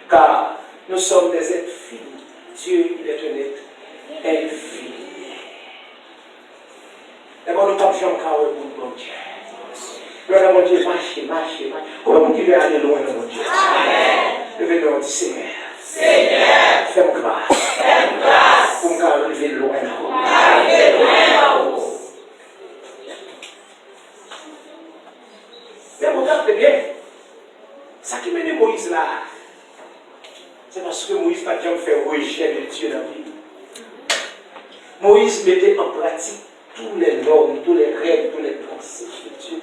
Car nous sommes des êtres finis. Dieu, il est un être infini. D'abord, nous tapons encore au bout de mon Dieu. Là, mon Dieu, marchez. Comment vous pouvez aller loin de mon Dieu? Levez-nous, dit Seigneur. Fais-moi grâce. Pour me arriver loin de vous. Mais regardez bien. Ça qui mène Moïse là, c'est parce que Moïse n'a jamais fait rejet de Dieu dans la vie. Moïse mettait en pratique tous les normes, tous les règles, tous les principes de Dieu.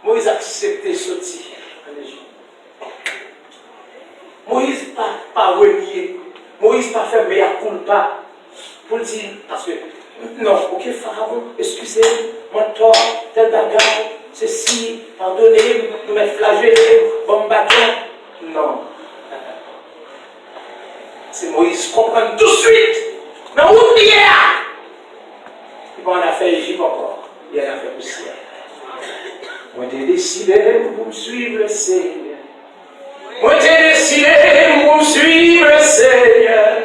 Moïse a accepté sortir en Égypte. Moïse n'a pas renié. Moïse n'a pas fait mea culpa pour dire, parce que, non, ok, Pharaon, excusez-moi, mon tort, tel bagarre, ceci, pardonnez-moi, nous m'être flagellé, bon bâton. Non. C'est Moïse comprend tout de suite. Mais où il est là? Il va en a fait Égypte encore. Il en a fait aussi. Moi, j'ai décidé pour me suivre le Seigneur. Moi, j'ai décidé pour me suivre le Seigneur.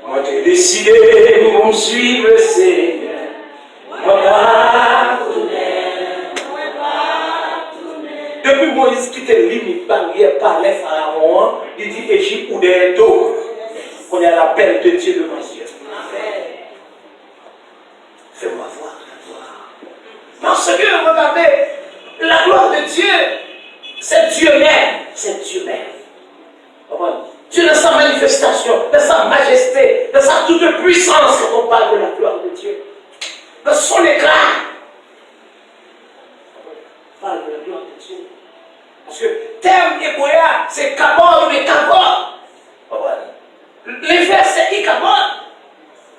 Moi, j'ai décidé pour me suivre le Seigneur. Moi, pas depuis Moïse qui était limite barrière par les pharaons, il dit Égypte ou des dos. On est à l'appel de Dieu devant Dieu. Fais-moi voir la gloire. Parce que, regardez, la gloire de Dieu, c'est Dieu même. C'est Dieu même. Dieu dans sa manifestation, dans sa majesté, dans sa toute puissance, quand on parle de la gloire de Dieu. Dans son éclat. On parle de la gloire de Dieu. Parce que terme hébreu, c'est kabod ou kabod. Les versets Ikabod,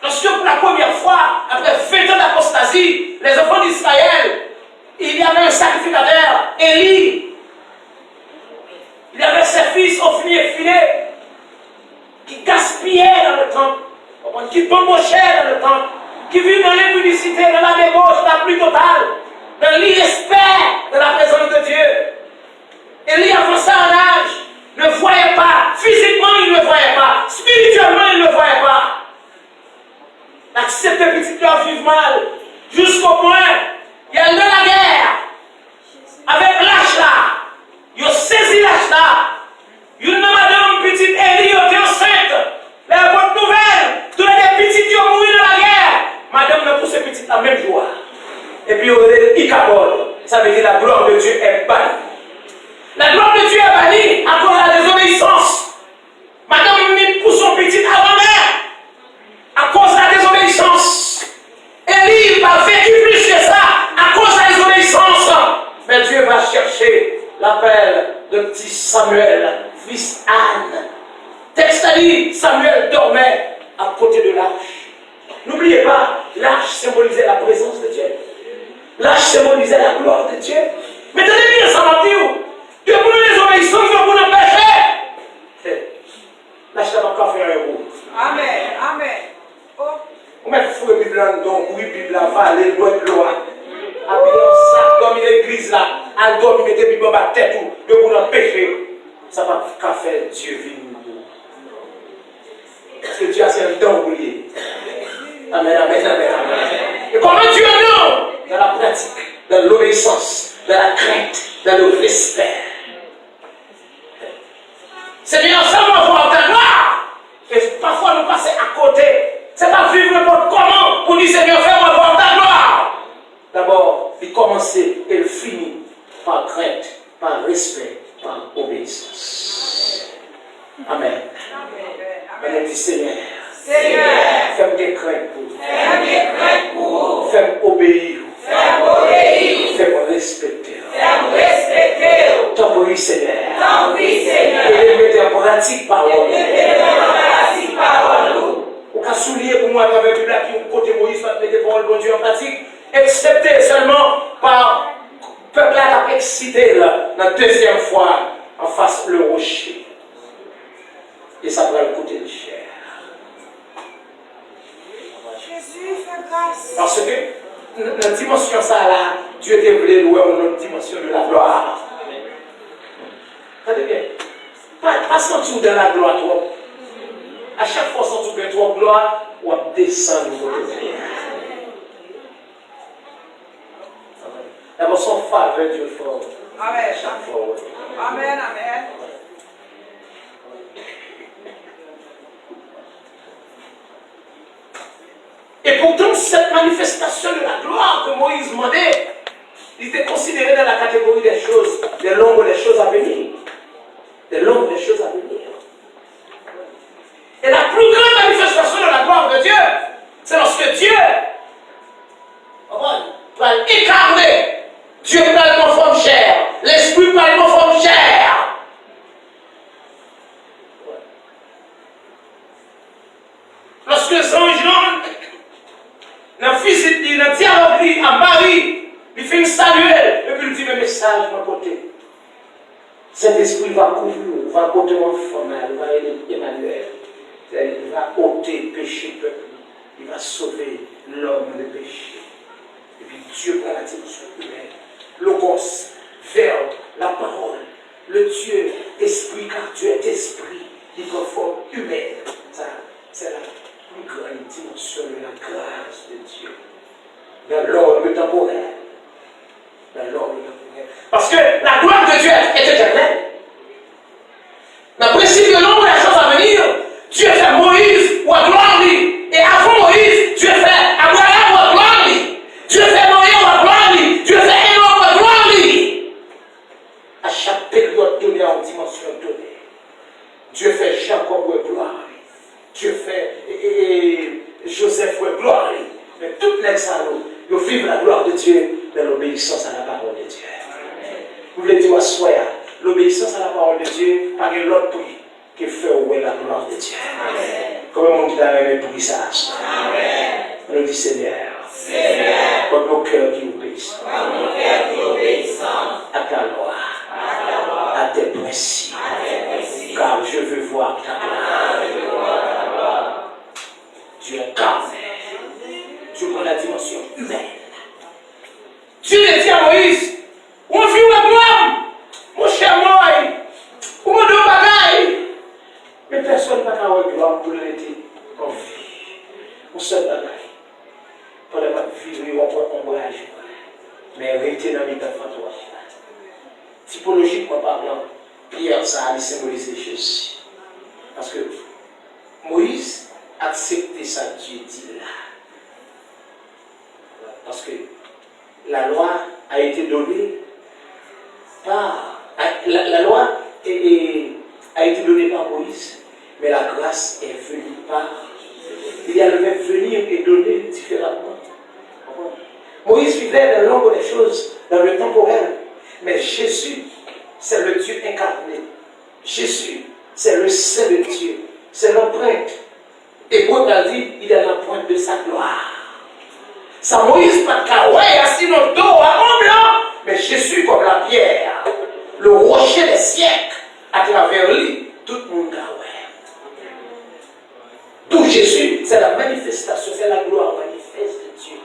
lorsque pour la première fois, fois, après 20 ans d'apostasie, les enfants d'Israël, il y avait un sacrificateur, Élie. Il y avait ses fils Ophni et Phiné qui gaspillaient dans le temple, qui bambochaient dans le temple, qui vivent dans l'impudicité, dans la débauche, la pluie totale, dans l'irrespect de la présence de Dieu. Élie avançait en âge, ne voyait pas, physiquement il ne voyait pas, spirituellement il ne voyait pas. Accepter petit cœur vivre mal, jusqu'au point, il y a eu de la guerre, avec l'âge là, il a saisi l'âge là, une madame petite Élie était enceinte, les bonnes nouvelles, tous les petits qui ont mouru dans la guerre, madame n'a poussé petite la même joie. Et puis on est Ichabod, ça veut dire la gloire de Dieu est bannie. La gloire de Dieu est bannie à cause de la désobéissance. Madame met pour son petit avant-mère à cause de la désobéissance. Élie a vécu plus que ça à cause de la désobéissance. Mais Dieu va chercher l'appel de petit Samuel, fils Anne. Texte dit, Samuel dormait à côté de l'arche. N'oubliez pas, l'arche symbolisait la présence de Dieu. L'arche symbolisait la gloire de Dieu. Mais tenez bien, ça m'a dit où? Dieu pour nous désobéissons, Dieu pour nous pécher. L'arche n'a pas fait un héros. Amen. Amen. Oh. On met fou et Bible là, donc oui, Bible là, va aller loin de loin. Habillé en sac, dormir l'église là, à dormir, mettez Bible à tête ou, Dieu pour nous pécher. Ça va qu'à faire Dieu vivre. Parce que Dieu a c'est un don oublié. Amen, amen, amen, amen. Et comment Dieu non? Dans la pratique, dans l'obéissance, dans la crainte, dans le respect. Seigneur, ça va voir ta gloire. Et parfois nous passer à côté. C'est pas vivre n'importe comment pour dire Seigneur, fais-moi voir ta gloire. D'abord, il commence et il finit par crainte, par respect, par obéissance. Amen. Amen. Dit Seigneur. Seigneur. Fais-moi des craintes pour vous. Fais-moi des craintes pour vous. Fais-moi obéir. Fais-moi obéir. Fais-moi respecter. Fais-moi respecter. T'en prie, Seigneur. T'en prie, Seigneur. Et mettez en pratique parole. Et en pratique parole. Ou qu'à souligner pour moi avec le qui au côté Moïse, va mettre parole bon Dieu en pratique, excepté seulement par peuple là qui a excité la deuxième fois en face le rocher. Et ça va le côté de chair. Jésus, fais grâce. Parce que dans la dimension ça là, Dieu t'a voulu louer une autre dimension de la gloire. Regardez bien. Pas sentir dans la gloire toi. À chaque fois sentir que toi gloire, on va descendre au côté. D'abord son faveur Dieu fort. Amen. Chaque fois. Amen. Amen. Et pourtant, cette manifestation de la gloire que Moïse demandait, il était considéré dans la catégorie des choses, des l'ombre des choses à venir. Des l'ombre des choses à venir. Et la plus grande manifestation de la gloire de Dieu, c'est lorsque Dieu va incarner. Dieu parle en forme chair. L'Esprit parle en forme chair. Lorsque Saint-Jean dans visite, dans dialogue à Paris, il fait une saluelle, et puis il dit le message de mon côté. Saint-Esprit va couvrir, va côté mon formel, il va aider Emmanuel, il va ôter le péché peuple, il va sauver l'homme de péché. Et puis Dieu prend la dimension humaine, logos, verbe, la parole, le Dieu, esprit, car Dieu est esprit, il prend forme humaine. Ça, c'est la plus grande dimension de la grâce de Dieu. Dans l'ordre temporel. Dans l'ordre temporel. Parce que la gloire de Dieu est éternelle. Dans le principe de l'ombre des choses à venir, Dieu fait Moïse ou à gloire. Et avant Moïse, Dieu fait Abraham ou à gloire. Dieu fait Noé ou à gloire. Dieu fait Enoch ou à gloire. À chaque période donnée en dimension donnée. Dieu fait Jacob ou à gloire. Dieu fait Joseph ou à gloire. Mais toutes les salons, ils vivent la gloire de Dieu dans l'obéissance à la parole de Dieu. Vous voulez dire à soi, l'obéissance à la parole de Dieu, par l'autre prix qui fait ouer la gloire de Dieu. Comment on dit dans le prix ça? nous dit Seigneur, comme nos cœurs qui obéissent à ta loi, à tes principes, car je veux voir ta gloire. Tu incarnes, tu prends la dimension humaine. Dieu dit à Moïse, on vit ma gloire, mon cher moi, ou mon deux bagailles. Mais personne n'a pas de gloire pour l'aider en vie. On seul bagaille. Pour ne pas vivre en ombrage. Mais rester dans l'état de toi. Typologiquement parlant, Pierre, ça a symbolisé Jésus. Parce que Moïse a accepté ça, Dieu dit là. Parce que la loi a été donnée par. La loi a été donnée par Moïse, mais la grâce est venue par. Il y a le même venir et donner différemment. Moïse vivait dans l'ombre des choses, dans le temporel. Mais Jésus, c'est le Dieu incarné. Jésus, c'est le Saint de Dieu. C'est l'empreinte. Et Paul a dit, il a l'empreinte de sa gloire. Ça Moïse pas de kawaii, assis dans le dos, à mon blanc. Mais Jésus comme la pierre, le rocher des siècles, à travers lui, tout le monde kawaii. D'où Jésus, c'est la manifestation, c'est la gloire manifeste de Dieu.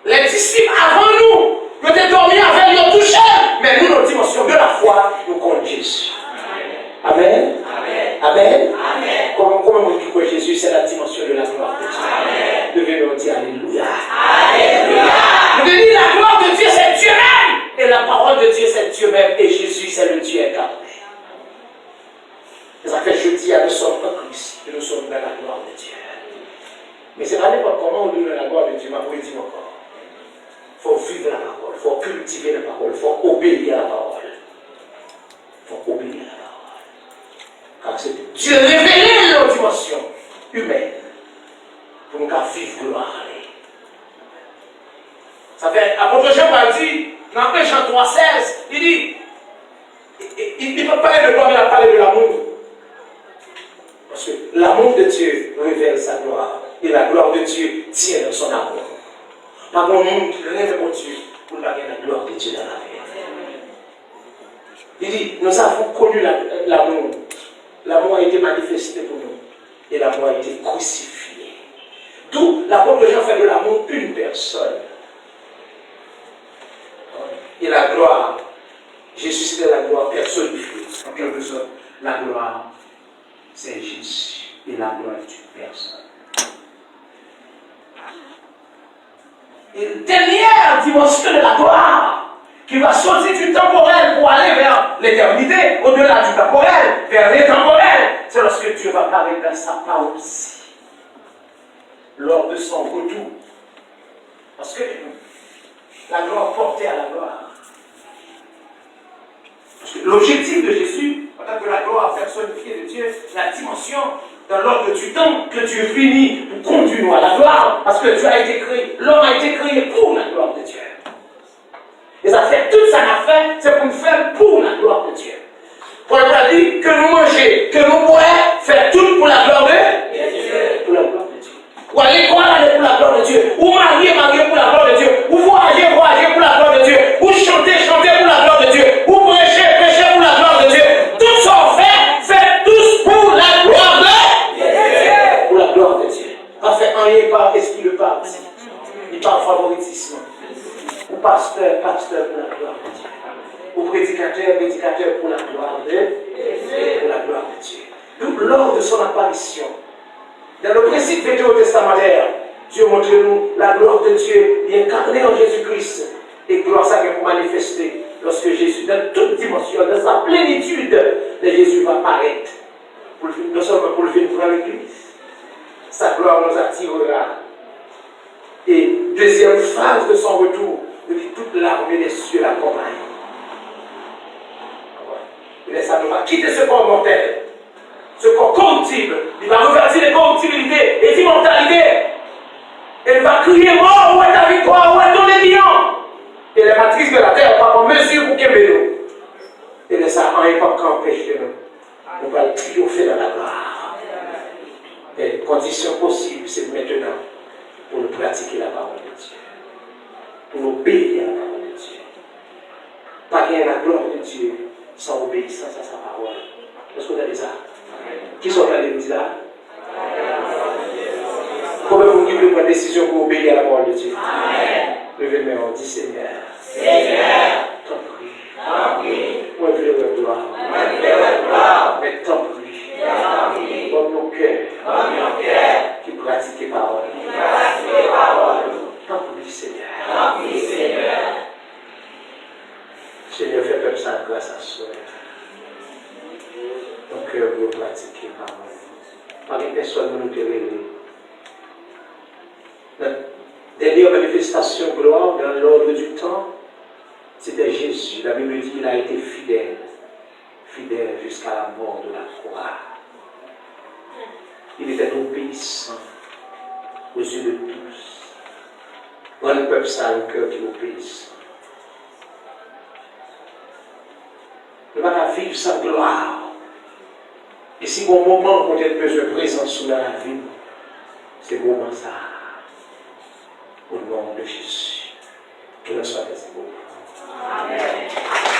Les disciples avant nous, nous étaient dormis avec nous touchés, mais nous, nos dimensions de la foi, nous comptons Jésus. Amen. Amen. Amen. Amen. Comment on dit que Jésus, c'est la dimension de la gloire de Dieu. Amen. Devez-nous dire Alléluia. Alléluia. Nous devons dire la gloire de Dieu, c'est Dieu même. Et la parole de Dieu, c'est Dieu même. Et Jésus, c'est le Dieu incarné. Et ça fait jeudi, nous sommes en Christ. Et nous sommes dans la gloire de Dieu. Mais c'est pas n'importe comment on donne la gloire de Dieu. Ma poésie encore. Il faut vivre la parole. Il faut cultiver la parole. Il faut obéir à la parole. Il faut obéir à la parole. Car c'est Dieu révélé nos dimensions humaines pour nous vivre gloire. Ça fait, apôtre Jean a dit, dans 1 Jean 3,16, il dit, il ne peut pas parler de gloire, mais il a parlé de l'amour. Parce que l'amour de Dieu révèle sa gloire. Et la gloire de Dieu tient dans son amour. Par contre, nous rêve pour Dieu pour nous gagner la gloire de Dieu dans la vie. Il dit, nous avons connu l'amour. L'amour a été manifesté pour nous. Et l'amour a été crucifié. D'où l'apôtre Jean fait de l'amour une personne. Et la gloire, Jésus c'était la gloire personnifiée. En quelque sorte, la gloire, c'est Jésus. Et la gloire est une personne. Et dernière dimension de la gloire, qui va sortir du temporel pour aller vers l'éternité, au-delà du temporel, vers l'intemporel, c'est lorsque Dieu va parler dans sa parousie, lors de son retour. Parce que la gloire portée à la gloire. Parce que l'objectif de Jésus, en tant que la gloire personnifiée de Dieu, la dimension dans l'ordre du temps que Dieu finit pour conduire à la gloire, parce que Dieu a été créé, l'homme a été créé pour la gloire de Dieu. Et ça fait toute sa affaire, c'est pour nous faire pour la gloire de Dieu. Paul a dit que nous manger, que nous boire, faire tout pour la gloire de Dieu. Pour la gloire de Dieu. Ou aller pour la gloire de Dieu. Ou marier pour la gloire de Dieu. Ou voyager pour la gloire de Dieu. Ou chanter pour la gloire de Dieu. Ou prêcher pour la gloire de Dieu. Tout ça on fait tous pour la gloire de Dieu. Pour la gloire de Dieu. Pas fait rien par esprit de parti. Ni par favoritisme. Ou pasteur pour la gloire de Dieu. Ou prédicateur pour la gloire de Dieu. Pour la gloire de Dieu. Donc, lors de son apparition, dans le principe vétéro-testamentaire, Dieu montre nous la gloire de Dieu incarnée en Jésus-Christ. Et gloire ça pour manifester lorsque Jésus, dans toute dimension, dans sa plénitude, Jésus va paraître. Non seulement pour le venir pour l'Église. Sa gloire nous attirera. Et deuxième phase de son retour, il dit toute l'armée des cieux l'accompagne. Et ça nous va quitter ce corps mortel, ce corps corruptible. Il va revertir les corruptibilités et l'immortalité. Et il va crier mort, où est ta victoire, où est ton édiant? Et les matrices de la terre pas en mesure pour qu'elle nous. Et ça n'a pas qu'empêcher nous. On va triompher dans la gloire. Et condition possible, c'est maintenant. pratiquer la parole de Dieu. Pour obéir à la parole de Dieu. Pas qu'il y ait la gloire de Dieu sans obéissance à sa parole. Est-ce que vous avez ça? Qui sont en dire là? Comment vous pouvez prendre décision pour obéir à la parole de Dieu? Levez-moi, on dit Seigneur. Seigneur. T'en prie. Moi, je veux gloire. Mais t'en prie. Comme nos cœurs. Qui pratiquent la parole. T'en prie, Seigneur. Seigneur, fais comme ça grâce à soi. Ton cœur veut pratiquer la parole. Pas une personne ne nous révèle. La dernière manifestation gloire dans l'ordre du temps, c'était Jésus. La Bible dit qu'il a été fidèle jusqu'à la mort de la croix. Il était obéissant aux yeux de tous. Dans le peuple, ça a un cœur qui obéisse. Nous ne pouvons pas vivre sans gloire. Et si bon moment qu'on ait besoin de présence dans la vie, c'est le moment ça. Au nom de Jésus. Que le soit des beaux. Amen.